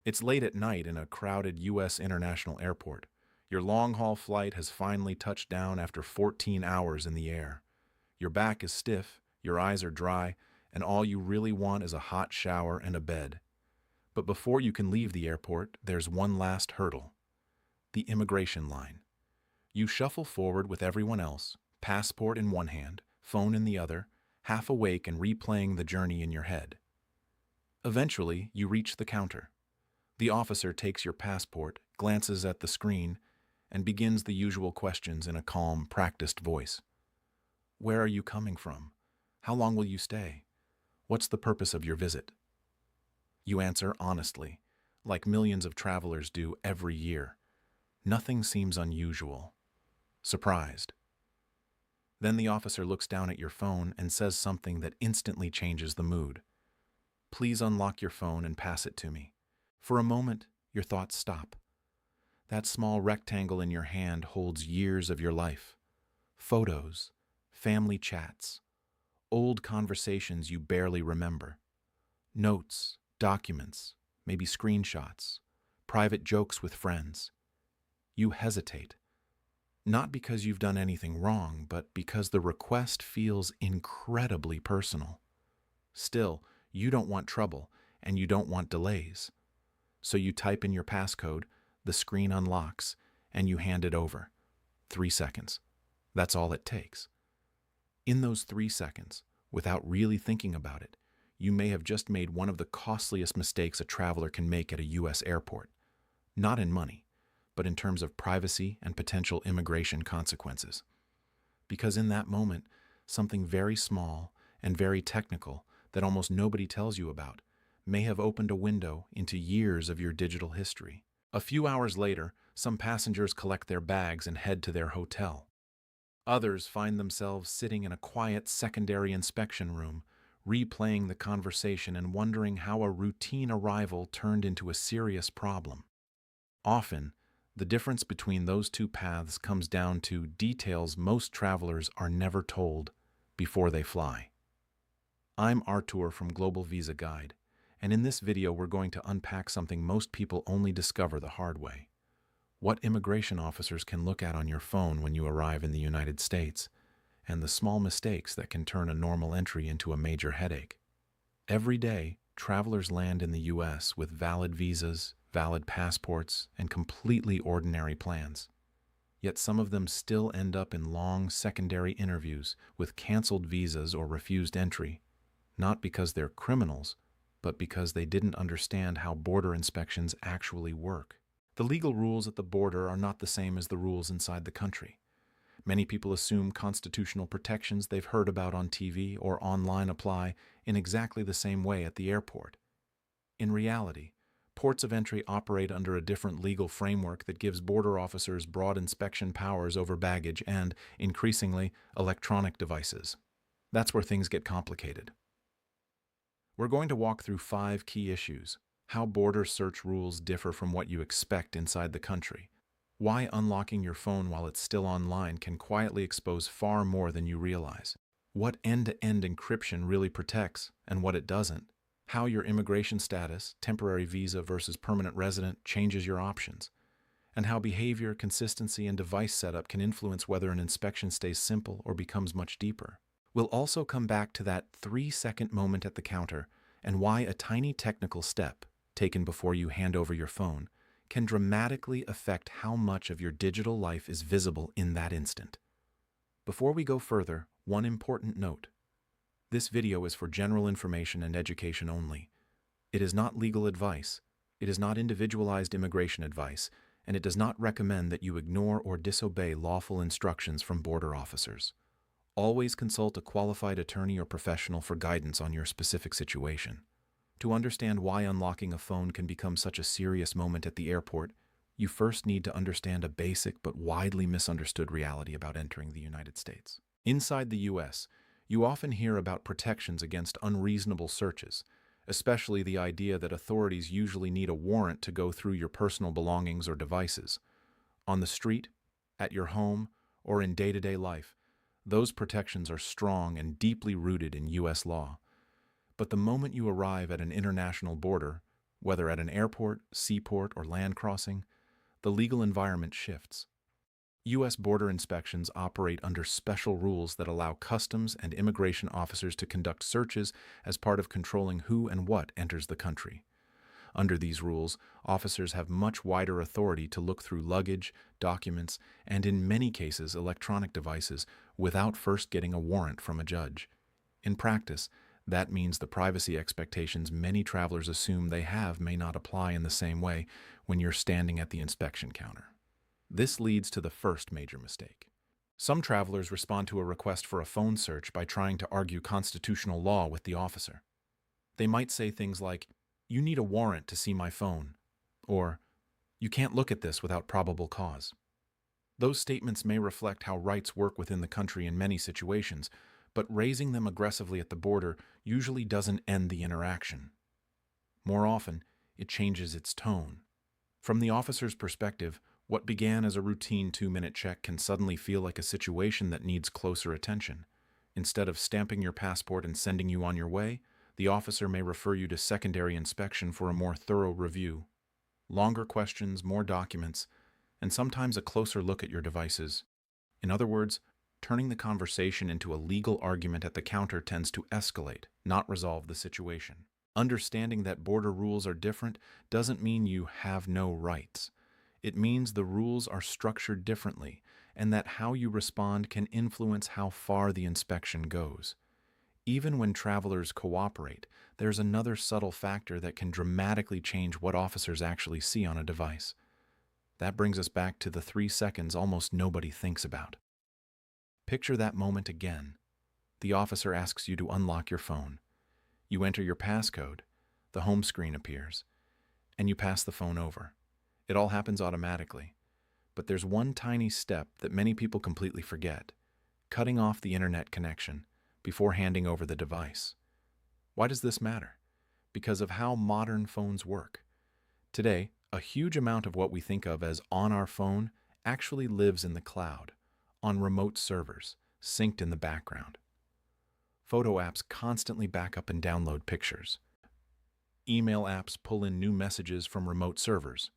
It's late at night in a crowded U.S. international airport. Your long-haul flight has finally touched down after 14 hours in the air. Your back is stiff, your eyes are dry, and all you really want is a hot shower and a bed. But before you can leave the airport, there's one last hurdle: the immigration line. You shuffle forward with everyone else, passport in one hand, phone in the other, half awake and replaying the journey in your head. Eventually, you reach the counter. The officer takes your passport, glances at the screen, and begins the usual questions in a calm, practiced voice. Where are you coming from? How long will you stay? What's the purpose of your visit? You answer honestly, like millions of travelers do every year. Nothing seems unusual. Surprised. Then the officer looks down at your phone and says something that instantly changes the mood. Please unlock your phone and pass it to me. For a moment, your thoughts stop. That small rectangle in your hand holds years of your life. Photos, family chats, old conversations you barely remember. Notes, documents, maybe screenshots, private jokes with friends. You hesitate. Not because you've done anything wrong, but because the request feels incredibly personal. Still, you don't want trouble, and you don't want delays. So you type in your passcode, the screen unlocks, and you hand it over. 3 seconds. That's all it takes. In those 3 seconds, without really thinking about it, you may have just made one of the costliest mistakes a traveler can make at a U.S. airport. Not in money, but in terms of privacy and potential immigration consequences. Because in that moment, something very small and very technical that almost nobody tells you about may have opened a window into years of your digital history. A few hours later, some passengers collect their bags and head to their hotel. Others find themselves sitting in a quiet secondary inspection room, replaying the conversation and wondering how a routine arrival turned into a serious problem. Often, the difference between those two paths comes down to details most travelers are never told before they fly. I'm Artur from Global Visa Guide, and in this video we're going to unpack something most people only discover the hard way: what immigration officers can look at on your phone when you arrive in the United States, and the small mistakes that can turn a normal entry into a major headache. Every day, travelers land in the U.S. with valid visas, valid passports, and completely ordinary plans. Yet some of them still end up in long secondary interviews with canceled visas or refused entry, not because they're criminals, but because they didn't understand how border inspections actually work. The legal rules at the border are not the same as the rules inside the country. Many people assume constitutional protections they've heard about on TV or online apply in exactly the same way at the airport. In reality, ports of entry operate under a different legal framework that gives border officers broad inspection powers over baggage and, increasingly, electronic devices. That's where things get complicated. We're going to walk through 5 key issues: how border search rules differ from what you expect inside the country, why unlocking your phone while it's still online can quietly expose far more than you realize, what end-to-end encryption really protects and what it doesn't, how your immigration status, temporary visa versus permanent resident, changes your options, and how behavior, consistency, and device setup can influence whether an inspection stays simple or becomes much deeper. We'll also come back to that 3-second moment at the counter and why a tiny technical step, taken before you hand over your phone, can dramatically affect how much of your digital life is visible in that instant. Before we go further, one important note. This video is for general information and education only. It is not legal advice, it is not individualized immigration advice, and it does not recommend that you ignore or disobey lawful instructions from border officers. Always consult a qualified attorney or professional for guidance on your specific situation. To understand why unlocking a phone can become such a serious moment at the airport, you first need to understand a basic but widely misunderstood reality about entering the United States. Inside the U.S., you often hear about protections against unreasonable searches, especially the idea that authorities usually need a warrant to go through your personal belongings or devices. On the street, at your home, or in day-to-day life, those protections are strong and deeply rooted in U.S. law. But the moment you arrive at an international border, Whether at an airport, seaport, or land crossing, the legal environment shifts. U.S. border inspections operate under special rules that allow customs and immigration officers to conduct searches as part of controlling who and what enters the country. Under these rules, officers have much wider authority to look through luggage, documents, and in many cases electronic devices without first getting a warrant from a judge. In practice, that means the privacy expectations many travelers assume they have may not apply in the same way when you're standing at the inspection counter. This leads to the first major mistake. Some travelers respond to a request for a phone search by trying to argue constitutional law with the officer. They might say things like, "You need a warrant to see my phone," or "You can't look at this without probable cause." Those statements may reflect how rights work within the country in many situations, but raising them aggressively at the border usually doesn't end the interaction. More often, it changes its tone. From the officer's perspective, what began as a routine 2-minute check can suddenly feel like a situation that needs closer attention. Instead of stamping your passport and sending you on your way, the officer may refer you to secondary inspection for a more thorough review. Longer questions, more documents, and sometimes a closer look at your devices. In other words, turning the conversation into a legal argument at the counter tends to escalate, not resolve the situation. Understanding that border rules are different doesn't mean you have no rights. It means the rules are structured differently, and that how you respond can influence how far the inspection goes. Even when travelers cooperate, there's another subtle factor that can dramatically change what officers actually see on a device. That brings us back to the 3 seconds almost nobody thinks about. Picture that moment again. The officer asks you to unlock your phone. You enter your passcode, the home screen appears, and you pass the phone over. It all happens automatically. But there's one tiny step that many people completely forget: cutting off the internet connection before handing over the device. Why does this matter? Because of how modern phones work. Today, a huge amount of what we think of as on our phone actually lives in the cloud, on remote servers, synced in the background. Photo apps constantly back up and download pictures. Email apps pull in new messages from remote servers.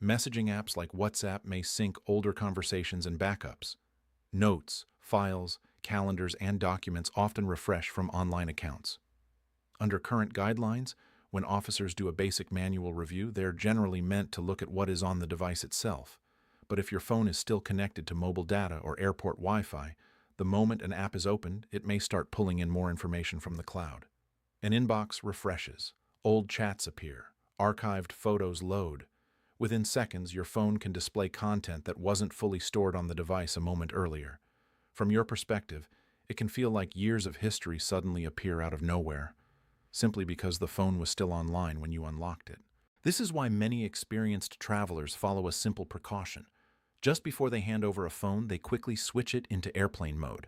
Messaging apps like WhatsApp may sync older conversations and backups. Notes, files, calendars, and documents often refresh from online accounts. Under current guidelines, when officers do a basic manual review, they're generally meant to look at what is on the device itself. But if your phone is still connected to mobile data or airport Wi-Fi, the moment an app is opened, it may start pulling in more information from the cloud. An inbox refreshes, old chats appear, archived photos load. Within seconds, your phone can display content that wasn't fully stored on the device a moment earlier. From your perspective, it can feel like years of history suddenly appear out of nowhere, simply because the phone was still online when you unlocked it. This is why many experienced travelers follow a simple precaution. Just before they hand over a phone, they quickly switch it into airplane mode.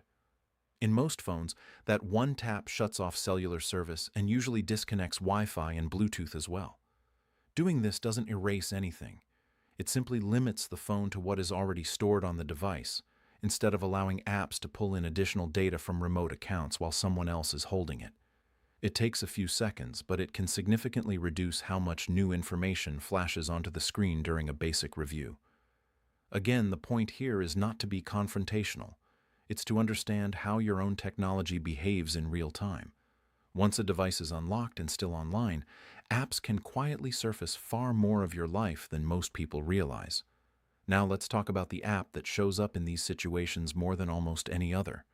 In most phones, that one tap shuts off cellular service and usually disconnects Wi-Fi and Bluetooth as well. Doing this doesn't erase anything. It simply limits the phone to what is already stored on the device, instead of allowing apps to pull in additional data from remote accounts while someone else is holding it. It takes a few seconds, but it can significantly reduce how much new information flashes onto the screen during a basic review. Again, the point here is not to be confrontational. It's to understand how your own technology behaves in real time. Once a device is unlocked and still online, apps can quietly surface far more of your life than most people realize. Now let's talk about the app that shows up in these situations more than almost any other: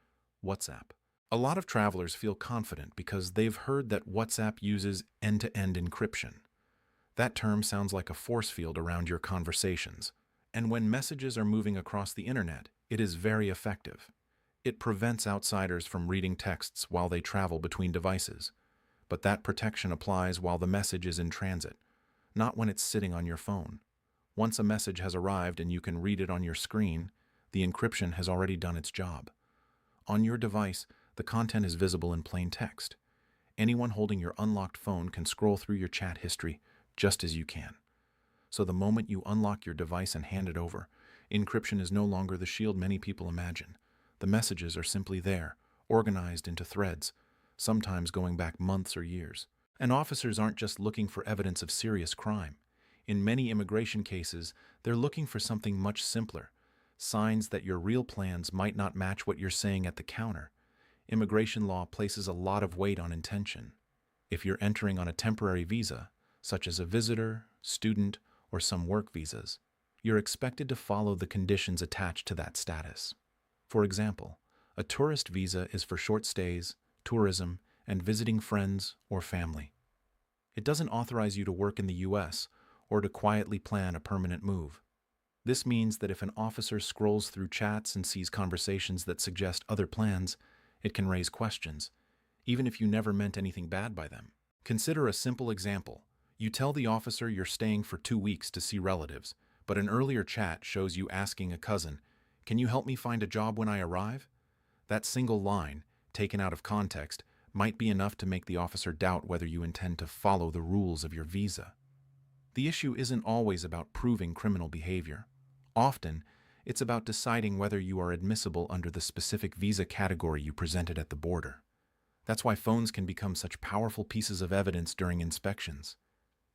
WhatsApp. A lot of travelers feel confident because they've heard that WhatsApp uses end-to-end encryption. That term sounds like a force field around your conversations. And when messages are moving across the internet, it is very effective. It prevents outsiders from reading texts while they travel between devices. But that protection applies while the message is in transit, not when it's sitting on your phone. Once a message has arrived and you can read it on your screen, the encryption has already done its job. On your device, the content is visible in plain text. Anyone holding your unlocked phone can scroll through your chat history just as you can. So the moment you unlock your device and hand it over, encryption is no longer the shield many people imagine. The messages are simply there, organized into threads, sometimes going back months or years. And officers aren't just looking for evidence of serious crime. In many immigration cases, they're looking for something much simpler, signs that your real plans might not match what you're saying at the counter. Immigration law places a lot of weight on intention. If you're entering on a temporary visa, such as a visitor, student, or some work visas, you're expected to follow the conditions attached to that status. For example, a tourist visa is for short stays, tourism, and visiting friends or family. It doesn't authorize you to work in the U.S. or to quietly plan a permanent move. This means that if an officer scrolls through chats and sees conversations that suggest other plans, it can raise questions, even if you never meant anything bad by them. Consider a simple example. You tell the officer you're staying for 2 weeks to see relatives, but an earlier chat shows you asking a cousin, "Can you help me find a job when I arrive?" That single line, taken out of context, might be enough to make the officer doubt whether you intend to follow the rules of your visa. The issue isn't always about proving criminal behavior. Often, it's about deciding whether you are admissible under the specific visa category you presented at the border. That's why phones can become such powerful pieces of evidence during inspections.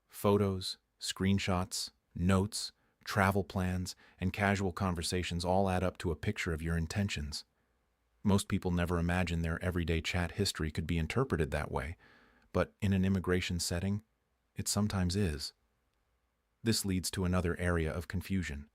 Photos, screenshots, notes, travel plans, and casual conversations all add up to a picture of your intentions. Most people never imagine their everyday chat history could be interpreted that way, but in an immigration setting, it sometimes is. This leads to another area of confusion: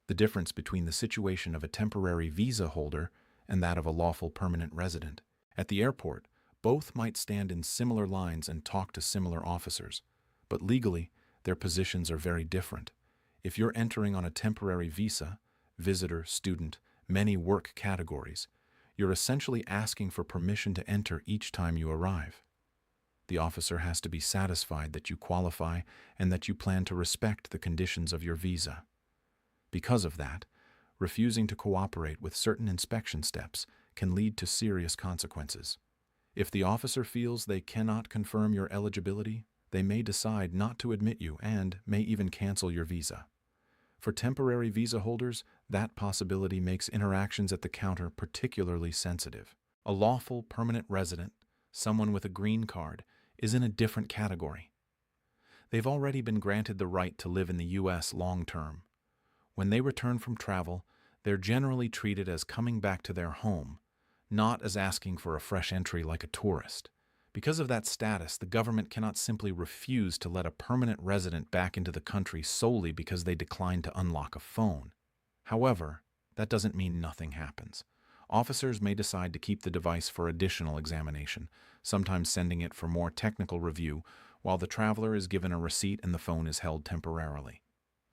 the difference between the situation of a temporary visa holder and that of a lawful permanent resident. At the airport, both might stand in similar lines and talk to similar officers, but legally, their positions are very different. If you're entering on a temporary visa, visitor, student, many work categories, you're essentially asking for permission to enter each time you arrive. The officer has to be satisfied that you qualify and that you plan to respect the conditions of your visa. Because of that, refusing to cooperate with certain inspection steps can lead to serious consequences. If the officer feels they cannot confirm your eligibility, they may decide not to admit you and may even cancel your visa. For temporary visa holders, that possibility makes interactions at the counter particularly sensitive. A lawful permanent resident, someone with a green card, is in a different category. They've already been granted the right to live in the U.S. long-term. When they return from travel, they're generally treated as coming back to their home, not as asking for a fresh entry like a tourist. Because of that status, the government cannot simply refuse to let a permanent resident back into the country solely because they declined to unlock a phone. However, that doesn't mean nothing happens. Officers may decide to keep the device for additional examination, sometimes sending it for more technical review, while the traveler is given a receipt and the phone is held temporarily.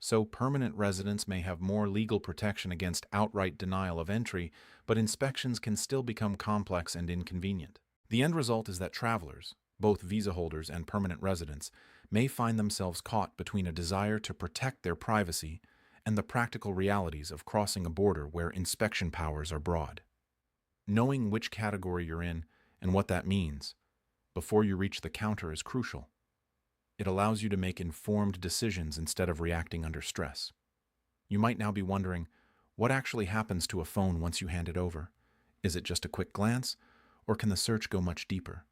So permanent residents may have more legal protection against outright denial of entry, but inspections can still become complex and inconvenient. The end result is that travelers, both visa holders and permanent residents, may find themselves caught between a desire to protect their privacy and the practical realities of crossing a border where inspection powers are broad. Knowing which category you're in and what that means before you reach the counter is crucial. It allows you to make informed decisions instead of reacting under stress. You might now be wondering, what actually happens to a phone once you hand it over? Is it just a quick glance, or can the search go much deeper?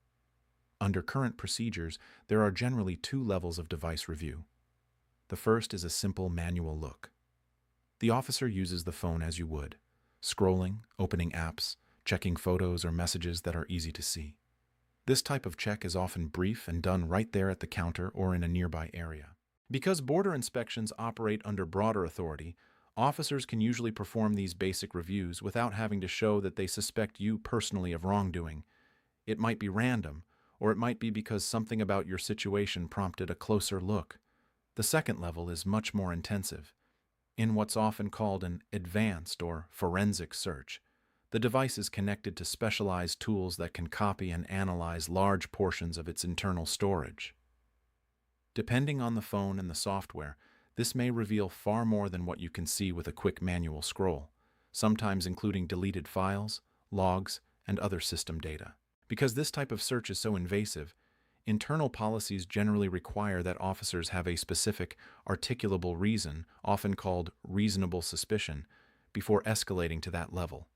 Under current procedures, there are generally 2 levels of device review. The first is a simple manual look. The officer uses the phone as you would, scrolling, opening apps, checking photos or messages that are easy to see. This type of check is often brief and done right there at the counter or in a nearby area. Because border inspections operate under broader authority, officers can usually perform these basic reviews without having to show that they suspect you personally of wrongdoing. It might be random, or it might be because something about your situation prompted a closer look. The second level is much more intensive. In what's often called an advanced or forensic search, the device is connected to specialized tools that can copy and analyze large portions of its internal storage. Depending on the phone and the software, this may reveal far more than what you can see with a quick manual scroll, sometimes including deleted files, logs, and other system data. Because this type of search is so invasive, internal policies generally require that officers have a specific, articulable reason, often called reasonable suspicion, before escalating to that level.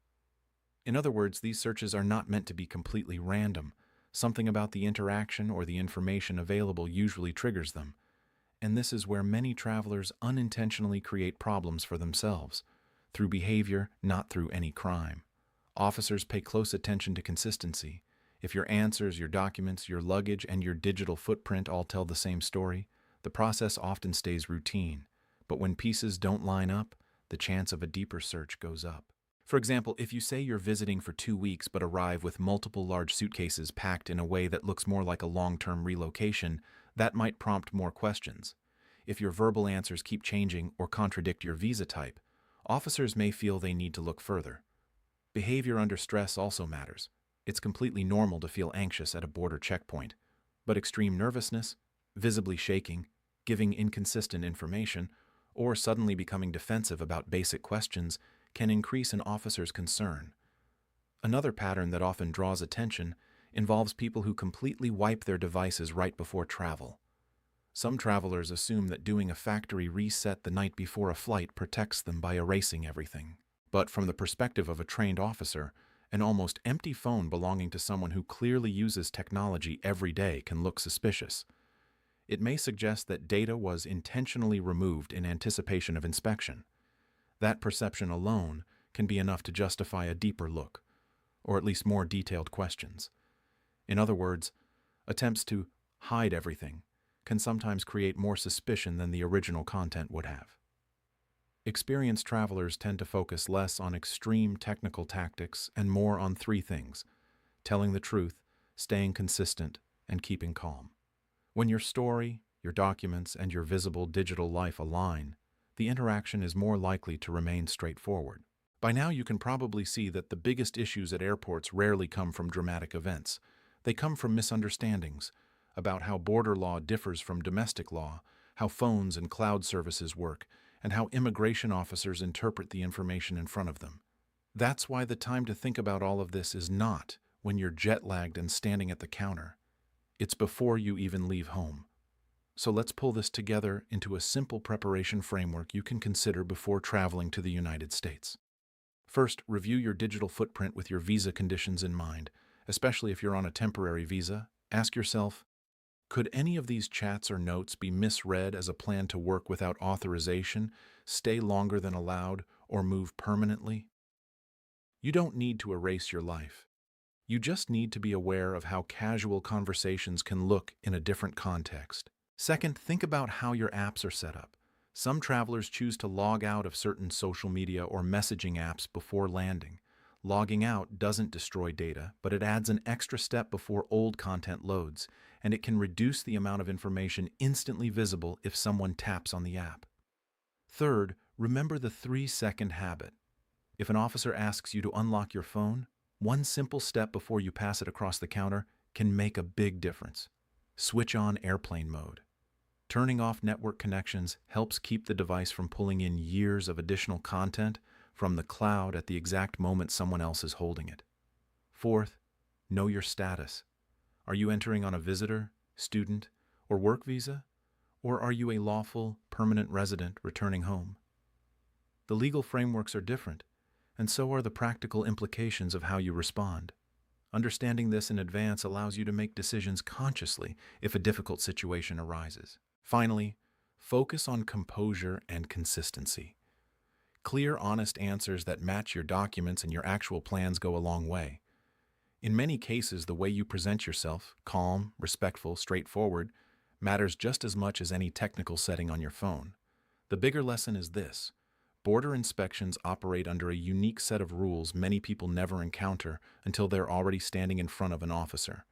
In other words, these searches are not meant to be completely random. Something about the interaction or the information available usually triggers them, and this is where many travelers unintentionally create problems for themselves, through behavior, not through any crime. Officers pay close attention to consistency. If your answers, your documents, your luggage, and your digital footprint all tell the same story, the process often stays routine. But when pieces don't line up, the chance of a deeper search goes up. For example, if you say you're visiting for 2 weeks but arrive with multiple large suitcases packed in a way that looks more like a long-term relocation, that might prompt more questions. If your verbal answers keep changing or contradict your visa type, officers may feel they need to look further. Behavior under stress also matters. It's completely normal to feel anxious at a border checkpoint, but extreme nervousness, visibly shaking, giving inconsistent information, or suddenly becoming defensive about basic questions can increase an officer's concern. Another pattern that often draws attention involves people who completely wipe their devices right before travel. Some travelers assume that doing a factory reset the night before a flight protects them by erasing everything. But from the perspective of a trained officer, an almost empty phone belonging to someone who clearly uses technology every day can look suspicious. It may suggest that data was intentionally removed in anticipation of inspection. That perception alone can be enough to justify a deeper look, or at least more detailed questions. In other words, attempts to hide everything can sometimes create more suspicion than the original content would have. Experienced travelers tend to focus less on extreme technical tactics and more on 3 things: telling the truth, staying consistent, and keeping calm. When your story, your documents, and your visible digital life align, the interaction is more likely to remain straightforward. By now you can probably see that the biggest issues at airports rarely come from dramatic events. They come from misunderstandings about how border law differs from domestic law, how phones and cloud services work, and how immigration officers interpret the information in front of them. That's why the time to think about all of this is not when you're jet-lagged and standing at the counter. It's before you even leave home. So let's pull this together into a simple preparation framework you can consider before traveling to the United States. First, review your digital footprint with your visa conditions in mind. Especially if you're on a temporary visa, ask yourself, could any of these chats or notes be misread as a plan to work without authorization, stay longer than allowed, or move permanently? You don't need to erase your life. You just need to be aware of how casual conversations can look in a different context. Second, think about how your apps are set up. Some travelers choose to log out of certain social media or messaging apps before landing. Logging out doesn't destroy data, but it adds an extra step before old content loads, and it can reduce the amount of information instantly visible if someone taps on the app. Third, remember the 3-second habit. If an officer asks you to unlock your phone, one simple step before you pass it across the counter can make a big difference. Switch on airplane mode. Turning off network connections helps keep the device from pulling in years of additional content from the cloud at the exact moment someone else is holding it. Fourth, know your status. Are you entering on a visitor, student, or work visa? Or are you a lawful, permanent resident returning home? The legal frameworks are different, and so are the practical implications of how you respond. Understanding this in advance allows you to make decisions consciously if a difficult situation arises. Finally, focus on composure and consistency. Clear, honest answers that match your documents and your actual plans go a long way. In many cases, the way you present yourself, calm, respectful, straightforward, matters just as much as any technical setting on your phone. The bigger lesson is this: border inspections operate under a unique set of rules many people never encounter until they're already standing in front of an officer.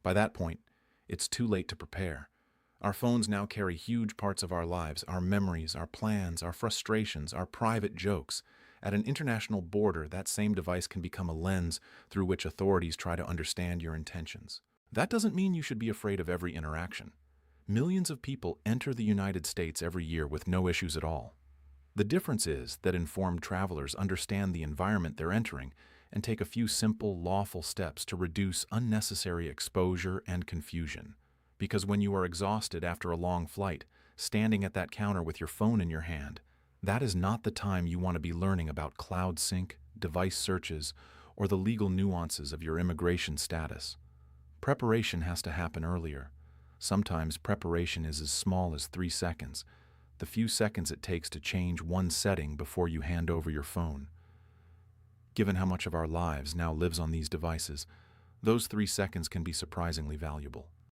By that point, it's too late to prepare. Our phones now carry huge parts of our lives, our memories, our plans, our frustrations, our private jokes. At an international border, that same device can become a lens through which authorities try to understand your intentions. That doesn't mean you should be afraid of every interaction. Millions of people enter the United States every year with no issues at all. The difference is that informed travelers understand the environment they're entering and take a few simple, lawful steps to reduce unnecessary exposure and confusion. Because when you are exhausted after a long flight, standing at that counter with your phone in your hand, that is not the time you want to be learning about cloud sync, device searches, or the legal nuances of your immigration status. Preparation has to happen earlier. Sometimes preparation is as small as 3 seconds, the few seconds it takes to change one setting before you hand over your phone. Given how much of our lives now lives on these devices, those 3 seconds can be surprisingly valuable.